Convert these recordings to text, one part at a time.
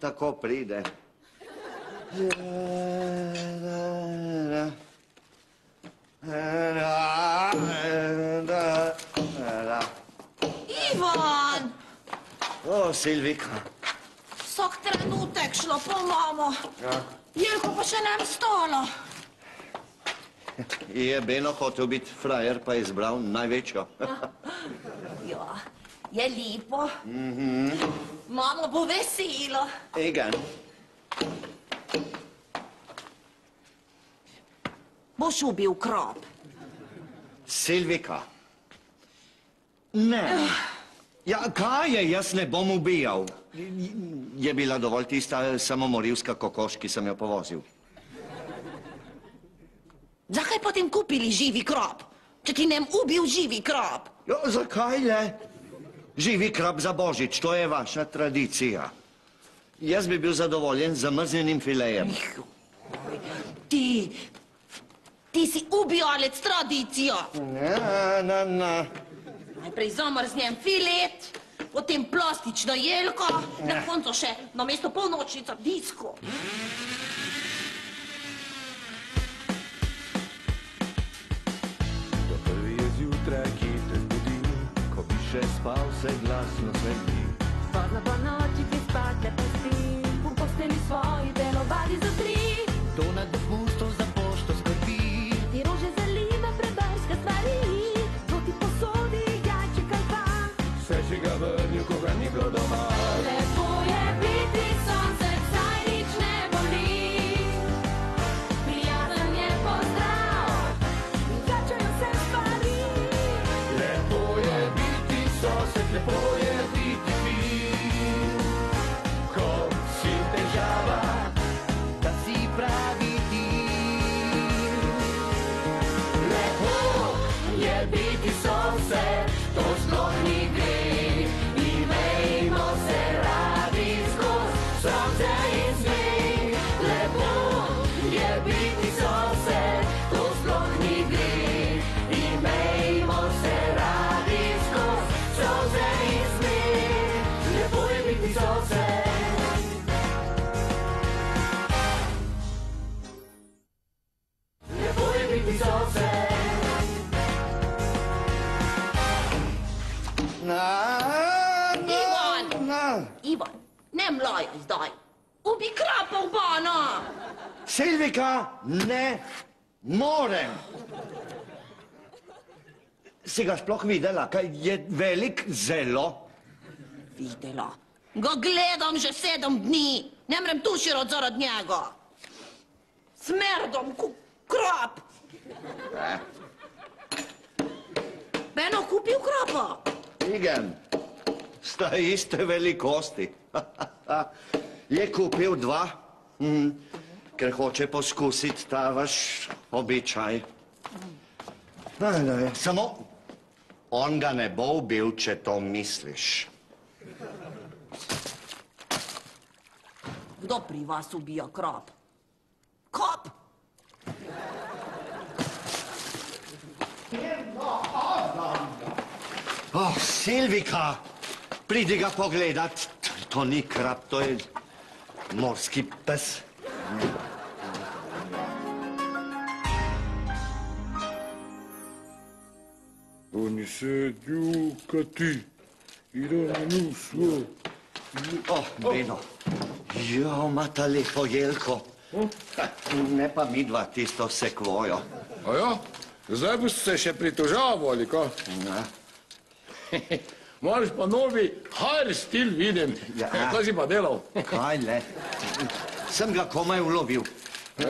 tako pride. Ivan! O, Silvika. Vsak trenutek šlo po mamo. Jelko pa še ne vstala. Jebeno hotel biti frajer, pa je izbral največjo. Ja, je lepo. Mama bo vesela. Igen. Boš ubil krop. Silvika. Ne. Ja, kaj je, jaz ne bom ubijal. Je bila dovolj tista samomorilska kokoš, ki sem jo povozil. Zakaj potem kupili živi krop, če ti nem ubil živi krop? Jo, zakaj le? Živi krop za Božič, to je vaša tradicija. Jaz bi bil zadovoljen z zamrznjenim filejem. Ti si ubijalec tradicijo. Ne. Najprej zamrznjen filet, potem plastično jelko, na koncu še namesto polnočnica disko. Ki te zbudi, ko bi še spal, se glasno sveti. Pozno po noči ti spat lepo spi, v posteli svoji delovali za tri. To nad dopustom za pošto skrbi. Ti rože zaliva prebrska stvari, to ti posodi jajček ali pa. Vse si ga vrnil, ko ga ni bilo doma. Lepo je biti sonce, saj nič ne boli. Prijazen je pozdrav, in začajo se stvari. Lepo je biti sosed, lepo je biti fin. Ko si težava, da si pravi ti. Lepo je biti sosed, to sploh ni greh. Imejmo se radi skoz sonce in smeh. Lepo je biti sosed, to sploh ni greh. Imejmo se radi skoz sonce in smeh. Lepo je biti sosed. Lepo je biti sosed. Ivan, ne mlajaj zdaj. Ubi krapa v bano. Silvika, ne morem. Si ga sploh videla, kaj je velik zelo? Videla. Ga gledam že 7 dni. Ne mrem tuširati zaradi njega. Smerdom krop. Beno kupil kropa. Igen, sta iste velikosti. Je kupil 2, ker hoče poskusiti ta vaš običaj. Samo on ga ne bo ubil, če to misliš. Kdo pri vas ubija krop? Kop? Oh, Silvika, pridi ga pogledat. To ni krap, to je morski pes. Oni se djukati i ramenu svo. Oh, Beno. Jo, mata lepo jelko. Ne pa midva tisto sekvojo. A ja? Zdaj boste se še pritožavali, ko? Ja. Moraš pa novi hair stil vidim. Ja. Kaj si pa delal? Kaj le? Sem ga komaj ulovil.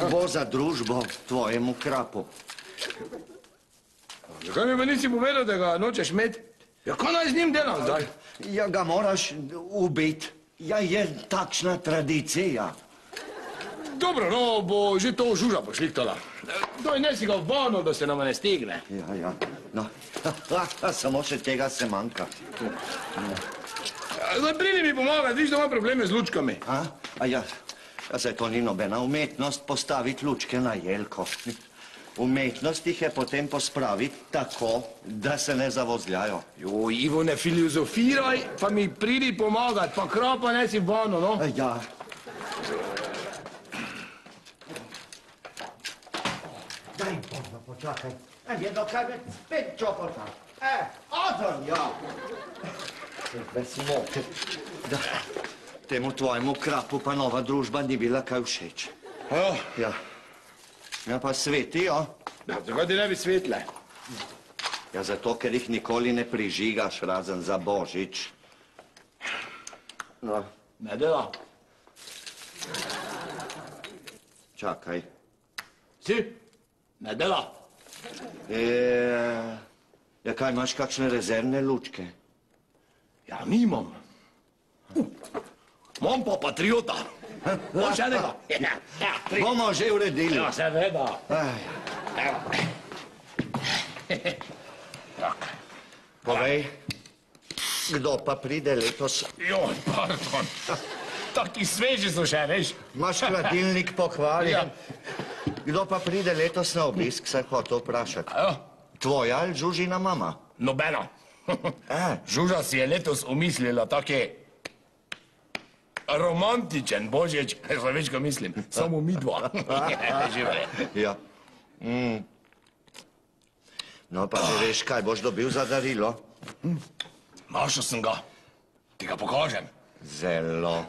Bo za družbo tvojemu krapu. Zakaj mi pa nisi povedal, da ga nočeš imeti? Ja, kaj naj z njim delam zdaj? Ja, ga moraš ubiti. Ja, je takšna tradicija. Dobro, no, bo že to žuža pošliktala. Doj, nesi ga v bano, da se nama ne stegne. Ja. No, samo še tega se manjka. Zdaj, pridi mi pomagati, viš, da ima probleme z lučkami. A ja, saj to ni nobena umetnost postaviti lučke na jelko. Umetnost jih je potem pospraviti tako, da se ne zavozljajo. Jo, Ivo, ne filozofiraj, pa mi pridi pomagati, pa krapa nesi v bano, no. Ja, Čakaj, jedno kaj me spet čopota. Odon, ja. Bez moke. Da, temu tvojemu krapu pa nova družba ni bila kaj všeč. Ja. Ja, pa sveti, jo? Ja, zakaj ti ne bi svetle? Ja, zato, ker jih nikoli ne prižigaš, razen za Božič. No. Ne dela. Čakaj. Si? Ne dela. Ja, kaj imaš kakšne rezervne lučke? Ja, nimam. Imam pa patriota. Boš enega? Bomo že uredili. Ja, seveda. Povej, kdo pa pride letos? Joj, pardon. Taki sveži so še, veš? Imaš hladilnik pokvarjen. Ja. Kdo pa pride letos na obisk, se hotel vprašati? Ja. Tvoja ali Žužina mama? Nobena. Žuža si je letos umislila take romantičen Božič, za več, ko mislim, samo mi dva. Živele. Ja. No, pa že veš, kaj boš dobil za darilo? Našel sem ga. Ti ga pokažem. Zelo.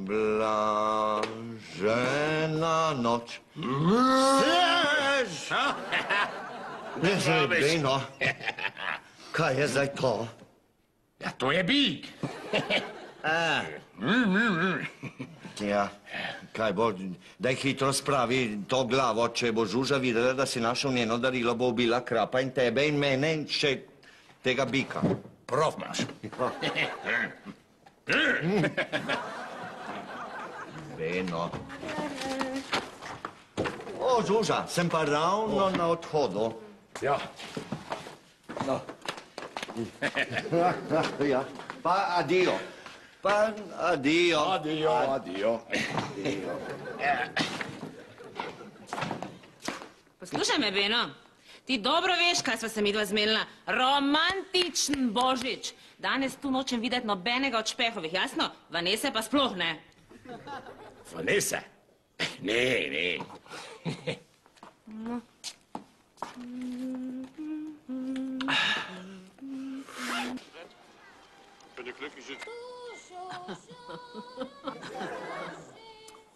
Blažena noč. Svež! Ne zrebi, no. Kaj je zdaj to? Ja, to je bik. Ja, kaj bo, daj hitro spravi to glavo, če bo Žuža videla, da si našel njeno darilo, bo ubila krapa in tebe in mene in še tega bika. Prav imaš. Veno. O, Žuža, sem pa ravno na odhodu. Ja. No. Ja, pa adio. Pa adio. Adio, adio. Poslušaj me, Beno. Ti dobro veš, kaj sva se midva zmenila. Romantičen Božič. Danes tu nočem videti nobenega od Špehovih, jasno? Vanese pa sploh ne. Vanese? Ne, ne.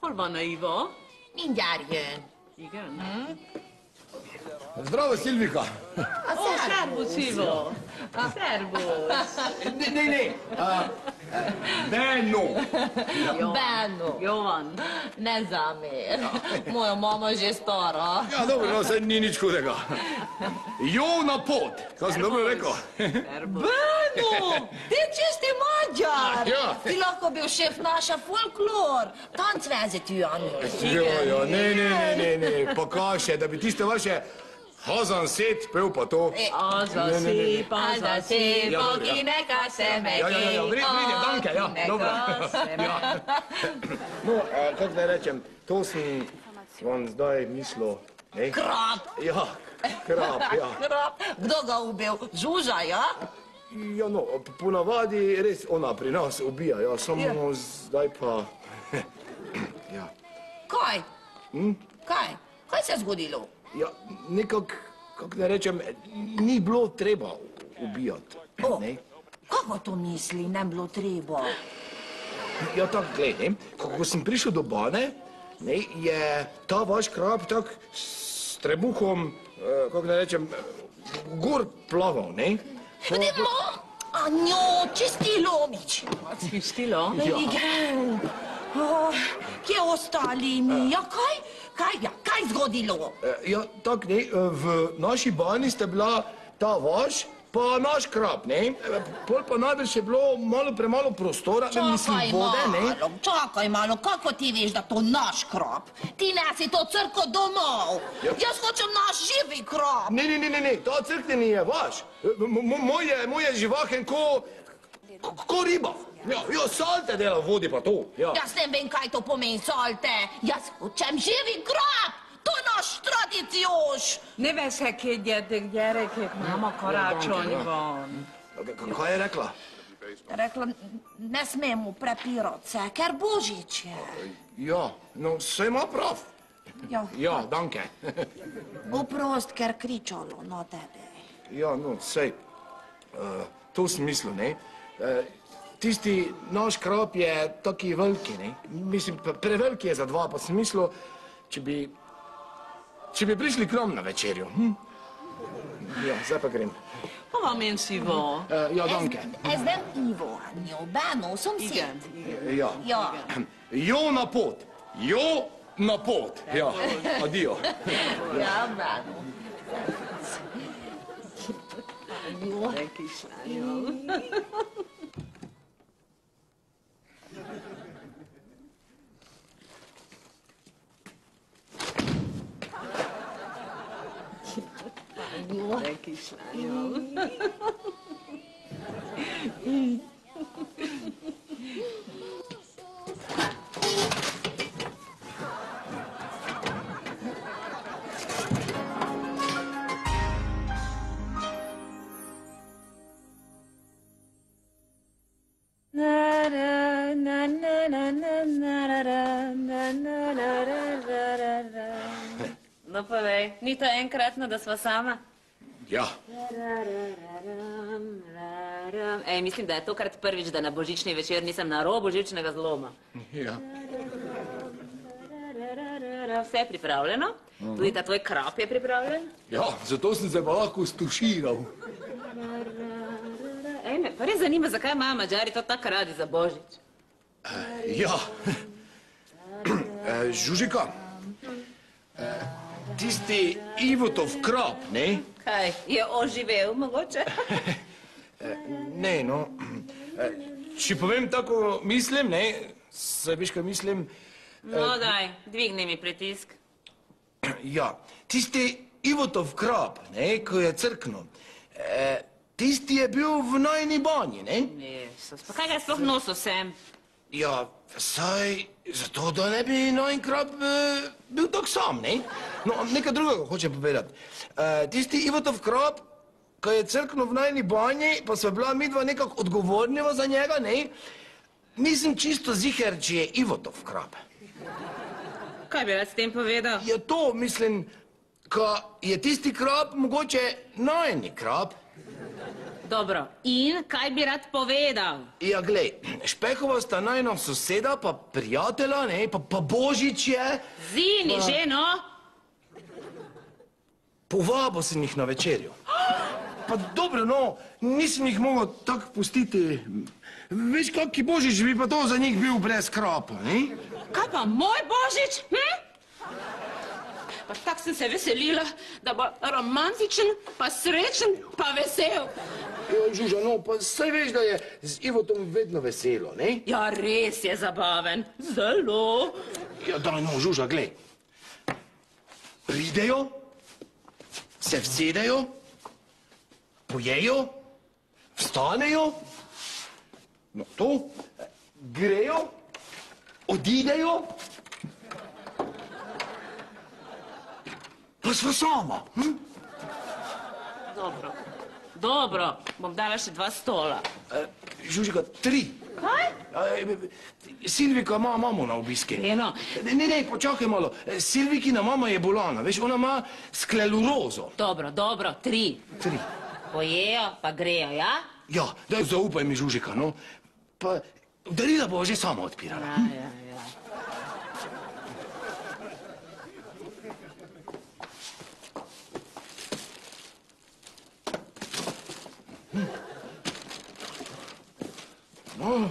Hol van a Ivo? Mindjárt jön. Igen. Zdravo, Silvika. Szervusz, Ivo. Szervusz. Ne. Benno. Benno. Jó van. Ne zamér. Moja mama že stara. Ja, dobro, no, saj ni nič hudega. Jo na pot, kaj sem dobro rekel. Benno! Ti čisti magyar! Ja. Ti lahko bil šef naša folklor. Tancvezető angyal. Ja, ne, pa kaj še, da bi tiste vaše Hazan Szét pel pa to. Az a szép, Az a szép, Ja, akinek a szeme Ja, vidim, danke, ja, dobro. Ja. No, kako naj rečem, to sem vam zdaj mislil, ne? Krap! Ja, krap, ja. Krap! Kdo ga ubil? Žuža, ja? Ja, no, ponavadi res ona pri nas ubija, ja, samo zdaj pa... Ja. Kaj? Kaj? Kaj se je zgodilo? Ja, nekako, kako naj rečem, ni bilo treba ubijati, O, ne? kako to misli, ne bilo treba? Ja, tako, glej, ne, ko sem prišel do Bane, ne, je ta vaš krab tak s trebuhom, kako naj rečem, gor plaval, ne? Vidimo, a njo čistilo, mič. Čistilo? Igen. Kje ostali mi? Ja, kaj zgodilo? Ja, tako, ne, v naši bani sta bila ta vaš, pa naš krab, ne? Pol pa najbrž je bilo malo premalo prostora, mislim, vode, ne? Čakaj malo, kako ti veš, da to naš krab? Ti nesi to crko domov. Ja. Jaz hočem naš živi krab. Ne, ta crkveni je vaš. Moj je živahen ko riba. Ja, salte dela v vodi pa to. Ja. Jaz ne vem, kaj to pomeni, salte. Jaz hočem živi krab. To je naš tradíciós. Ne veszekedjetek, gyerekek, nem a karácsony van. Kaj je rekla? Rekla, ne smemo prepirati se, ker Božič je. Ja, no, saj ima prav. Ja, Ja, danke. oprost, ker kričalo na tebe. Ja, no, sej, to sem mislil, ne. Tisti naš krop je taki veliki, ne. Mislim, preveliki je za dva, pa sem mislil, če bi prišli k nam na večerjo. Ja, zdaj pa grem. Hova menš, Ivo? Ja, danke. Ez nem Ivo, Anjo, Beno, szomszéd. Ja. Ja. Jo na pot. Jo na pot. Ja, adio. Ja, Beno. No, povej, ni to enkratno, da sva sama? Ja. Ej, mislim, da je tokrat prvič, da na božični večer nisem na robu živčnega zloma. Ja. Vse je pripravljeno? Tudi ta tvoj krop je pripravljen? Ja, zato sem se pa lahko stuširal. Ej, me pa res zanima, zakaj imajo Mađari to tako radi za božič. Ja. Žužika, tisti Ivotov krop, ne? Kaj, je oživel mogoče? Ne, no. Če povem tako mislim, ne, saj veš, kaj mislim, No, daj, dvigni mi pritisk. ja, tisti Ivotov krop, ne, ko je crknil, tisti je bil v najni banji, ne? Jezus, pa kaj ga je sploh nosil sem? Ja, saj zato, da ne bi najn krop bil tak sam, ne? No, nekaj drugega hočem povedati. Tisti Ivotov krop, ko je crknil v najni banji, pa sva bila midva nekako odgovorniva za njega, ne? Nisem čisto ziher, če je Ivotov krop. Kaj bi rad s tem povedal? Je to, mislim, ko je tisti krop mogoče najni krop. Dobro, in kaj bi rad povedal? Ja, glej, Špehova sta najna soseda, pa prijatelja, ne, pa Božič je. Zini, že, no? Povabil sem jih na večerjo. Pa dobro, no, nisem jih mogel tako pustiti. Veš, kakšen Božič bi pa to za njih bil brez kropa, ne? Kaj pa moj božič, Pa tako sem se veselila, da bo romantičen, pa srečen, pa vesel. Žuža, no, pa saj veš, da je z Ivotom vedno veselo, ne? Ja, res je zabaven. Zelo. Ja, daj, no, Žuža, glej. Pridejo, se vsedejo, pojejo, vstanejo, no to, grejo, odidejo, pa sva sama. Dobro, bom dala še 2 stola. Žužika, 3. Kaj? Silvika ima mamo na obiske. Eno. Ne, počakaj malo. Silvikina mama je bolana, veš, ona ima sklerozo. Dobro, 3. 3. Pojejo, pa grejo, ja? Ja, daj, zaupaj mi, Žužika, no. Pa darila bo že sama odpirala. Ja. No.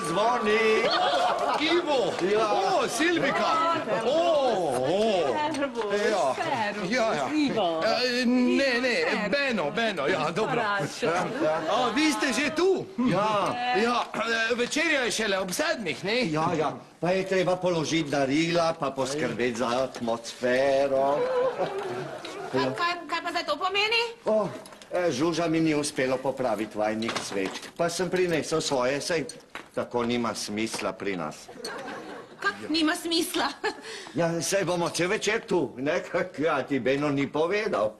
Zvoni! Ivo! Ja. O, Silvika! Ja. Ne, Beno, ja, dobro. A, vi ste že tu? Ja. Ja, večerja je šele ob 7, ne? Ja, pa je treba položiti darila, pa poskrbeti za atmosfero. Kaj pa zdaj to pomeni? Žuža mi ni uspelo popraviti vajnih svečk, pa sem prinesel svoje, saj tako nima smisla pri nas. Kak nima smisla? Ja, saj bomo cel večer tu, ne? Ja, ti Beno ni povedal.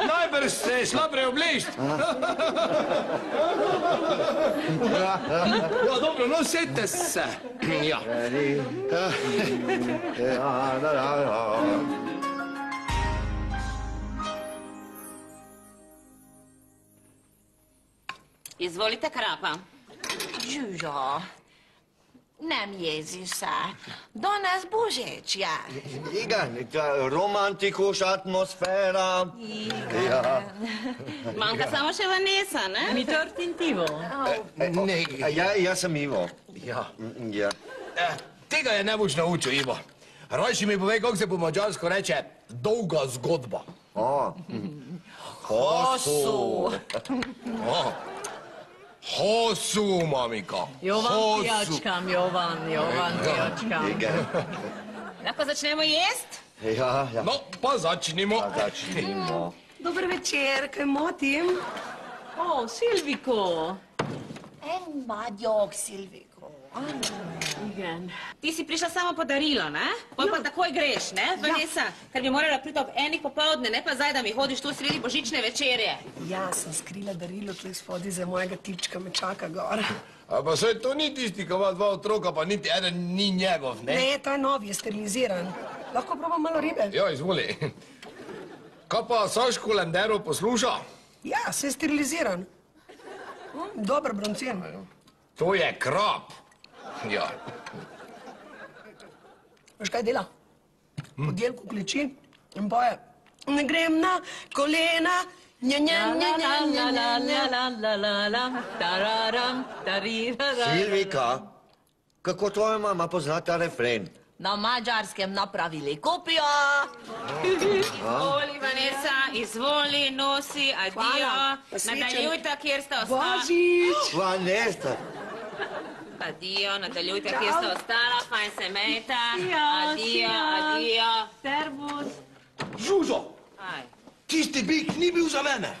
Najbrž se je šla preoblečt. Ja, dobro, no, sedite se. Ja. Izvolite, krapa. Žužo, nem jezi se. Danes Božič je. Igen, romantikus atmosfera. Ja. Manjka samo še Vanessa, ne? Mi tortintivo. Ne, Jaz sem Ivo. ja. Ja. Tega je ne boš naučil, Ivo. Rajši mi povej, kako se po mađarsko reče dolga zgodba. Osu. Hosu, mamika. Jovan pijačkam, Jovan pijačkam. Igen. Lahko začnemo jest? Ja. No, pa začnimo. Začnimo. Dober večer, kaj motim? O, Silviko. En madjog, Silviko. Igen. Ti si prišla samo po darilo, ne? Pol pa takoj greš, ne, Vanessa? Ker bi morala priti ob 1 popoldne, ne pa zdaj, da mi hodiš tu sredi božične večerje. Ja, sem skrila darilo tle spodaj za mojega tipčka, me čaka gor. A pa saj to ni tisti, ki ima 2 otroka, pa niti eden ni njegov, ne? Ne, ta je nov, je steriliziran. Lahko probam malo ribe? Ja, izvoli. Kaj pa Saško Lenderov posluša? Ja, se je steriliziran. Dober broncen. To je krap. Ja. Veš kaj dela? Po delku kleči in poje. Ne grem na kolena, Silvika, kako tvoja mama pozna ta refren? Na mađarskem napravili kopijo. Izvoli, Vanessa, izvoli, nosi, adijo. Hvala, posvečen. Nadaljujte, kjer ste ostali. Božič! Vanessa. Adijo, nadaljujte, kjer ste ostala, fajn se mejte. Adijo. Adijo. Servus. Žužo, Aj, tisti bik ni bil za mene.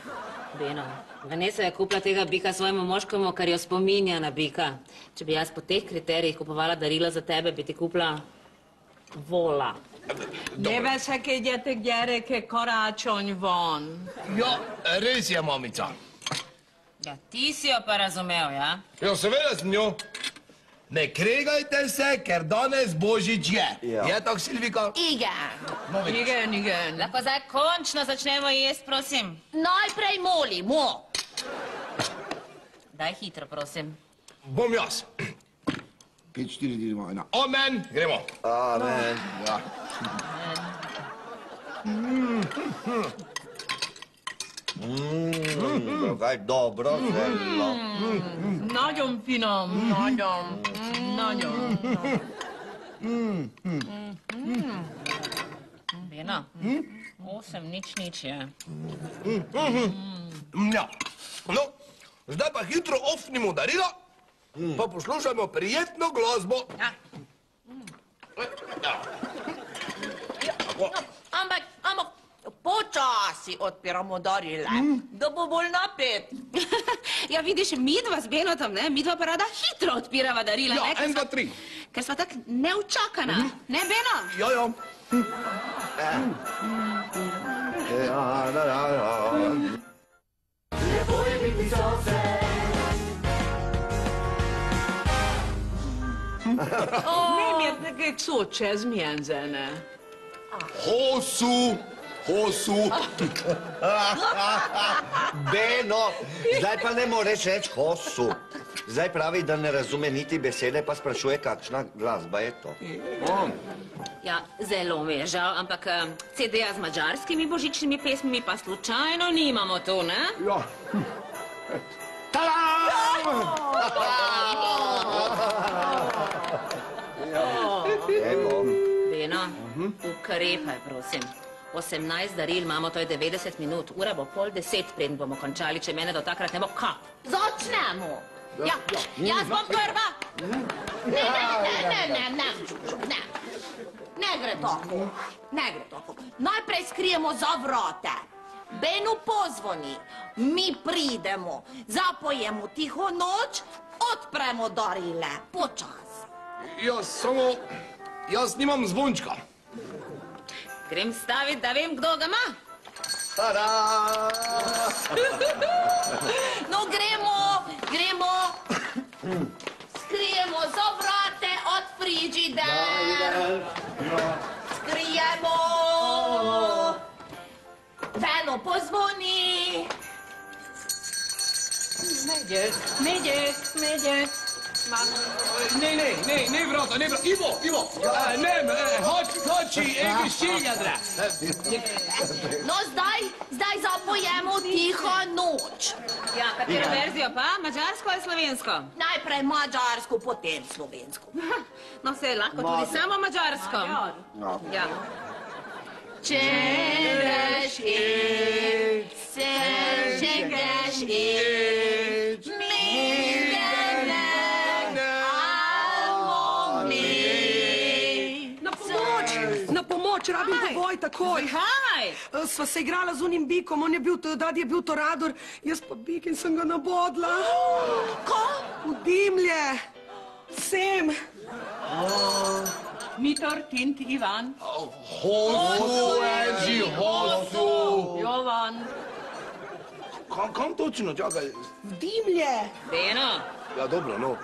Beno, Vanessa je kupila tega bika svojemu moškemu, kar jo spominja na bika. Če bi jaz po teh kriterijih kupovala darila za tebe, bi ti kupila vola. Ne veš, kaj idete gdje koračonj von. Ja, res je, mamica. Ja, ti si jo pa razumel, ja? Ja, seveda sem jo. Ne kregajte se, ker danes Božič je. Ja. Je tako, Silvika? Igen. Igen. Lahko zdaj končno začnemo jest, prosim. Najprej molimo. Daj hitro, prosim. Bom jaz. 5, 4, 3, 2, 1. Amen. Gremo. Amen. Ja. Kaj dobro zelo. Nađom finom, nađom. Beno, 8, nič je. Ja. No, zdaj pa hitro ofnimo darila, pa poslušajmo prijetno glasbo. Ja. Ampak, počasi odpiramo darile, da bo bolj napet. Ja, vidiš, midva z Benotom, ne? Midva pa rada hitro odpirava darila, Ja, ne? 1, 2, 3. Ker sva tak neučakana. Ne, Beno? Ja. Nem értek szót se, ez milyen zene? Hosu. Beno, zdaj pa ne moreš reči hosu. Zdaj pravi, da ne razume niti besede, pa sprašuje, kakšna glasba je to. Ja, zelo mi je žal, ampak CD-ja z mađarskimi božičnimi pesmimi pa slučajno nimamo tu, ne? Ja. Evo. Beno, ukrepaj, prosim. 18 daril imamo, to je 90 minut. Ura bo 9:30, preden bomo končali, če mene do takrat ne bo kap. Začnemo. Ja, jaz bom prva. Ne. Ne gre tako. Najprej skrijemo za vrate. Benu pozvoni, mi pridemo, zapojemo tiho noč, odpremo darile, počas. Jaz nimam zvončka. Grem staviti, da vem, kdo ga ima. Tada! No, gremo. Skrijemo zobrate od frižider. Skrijemo. Veno pozvoni. Megyek. Ne, vrata. Ivo! Hoči, gostilnjadra. No, zdaj zapojemo tiho noč. Ja, katero verzijo pa? Mađarsko ali slovensko? Najprej mađarsko, potem slovensko. No, se lahko tudi samo mađarsko. Ja. Če greš se že greš Na pomoč, rabim povoj takoj. Kaj? Sva se igrala z unim bikom, dad je bil torador, jaz pa bik in sem ga nabodla. Ko? V dimlje. Sem. Mitor, Tint, Ivan. Hosu. Jovan. Kam točno, čakaj? V dimlje. Beno. Ja, dobro, no.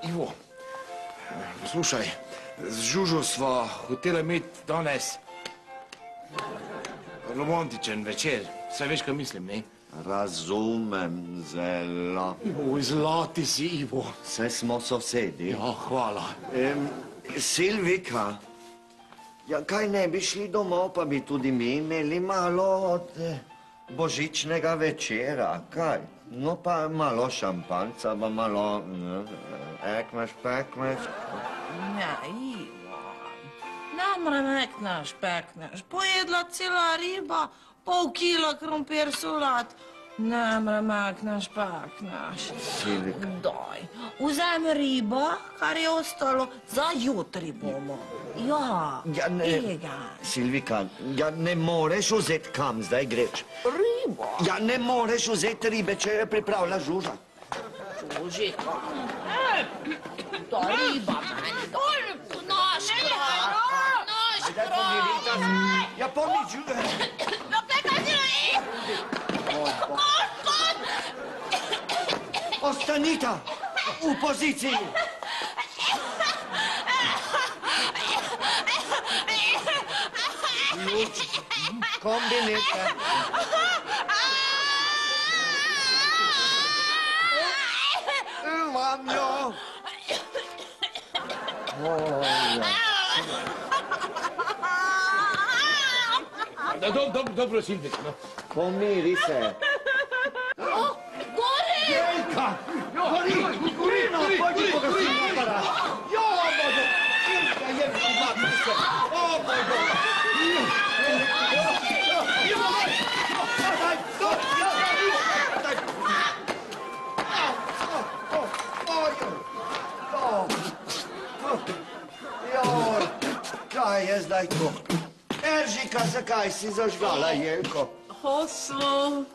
Ivo, slušaj, z Žužo sva hotela imeti danes romantičen večer. Saj veš, kaj mislim, ne? Razumem, zelo. Zlati si, Ivo. Saj smo sosedi. Ja, hvala. Silvika, ja, kaj ne bi šli domov, pa bi tudi mi imeli malo od božičnega večera, kaj? No pa malo šampanca, pa malo ekmeš. Ja, Ivan. Namre pekneš. Pojedla cela riba, pol kila krompir solat. Namre pekneš. Silvika. Daj, vzemi ribo, kar je ostalo, za jutri bomo. Ja, Silvika, ja ne moreš vzeti kam zdaj greš. ribo. Ja ne moreš vzeti ribe, če je pripravila Žuža. Užika. To riba meni, naš kraj. Ja pomič, Žuža. No, kaj si rojim? Ostanita v poziciji. Kombinirajte. Imam jo. Dobro, Silvika, no. Pomiri se. Gori! Jelka! Gori, no, pojdi pogasiti aparat. Jo, Bože! Jelka, umati se. O, moj Bože! Kaj je zdaj to? Eržika, zakaj si zažgala, Jelko? Hosu.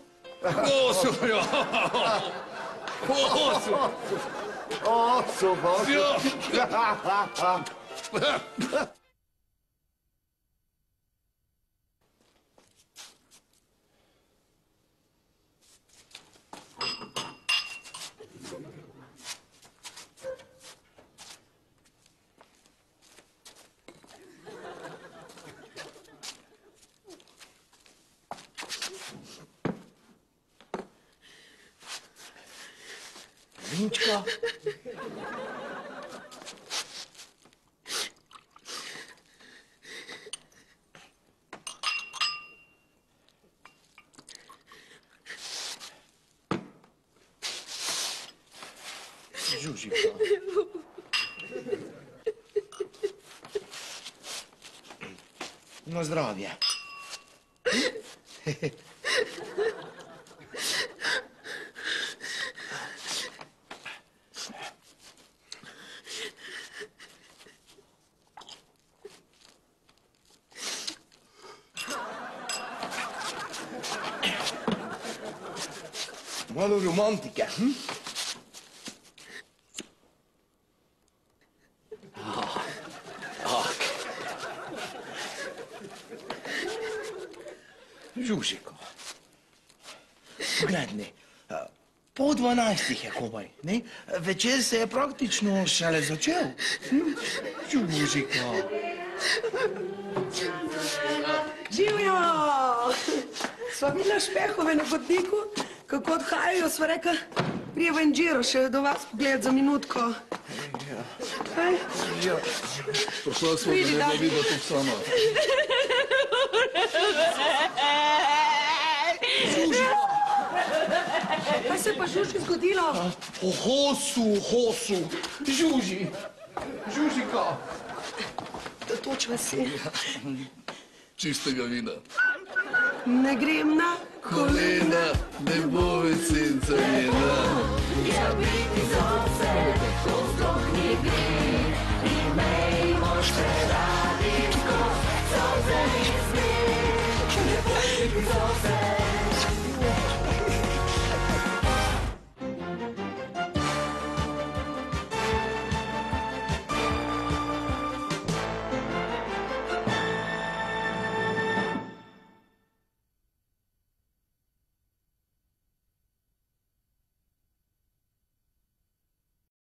Osu, Bože. Vinčka. Žužika. Na zdravje. Malo romantike. Žužiko, poglej, pol 12 je komaj, ne? Večer se je praktično šele začel. Žužiko. Živjo! Sva videla špehove na hodniku, kako odhajajo, sva rekla, prijeva in Džiro še do vas pogled za minutko. Kaj? Prišla smo, da ne bo videla tu sama. Kaj se je pa Žuži zgodilo? Hosu, Žužika. Da točva si. Čistega vina. Ne grem na kolena. Ne bo več senca njena. Ja biti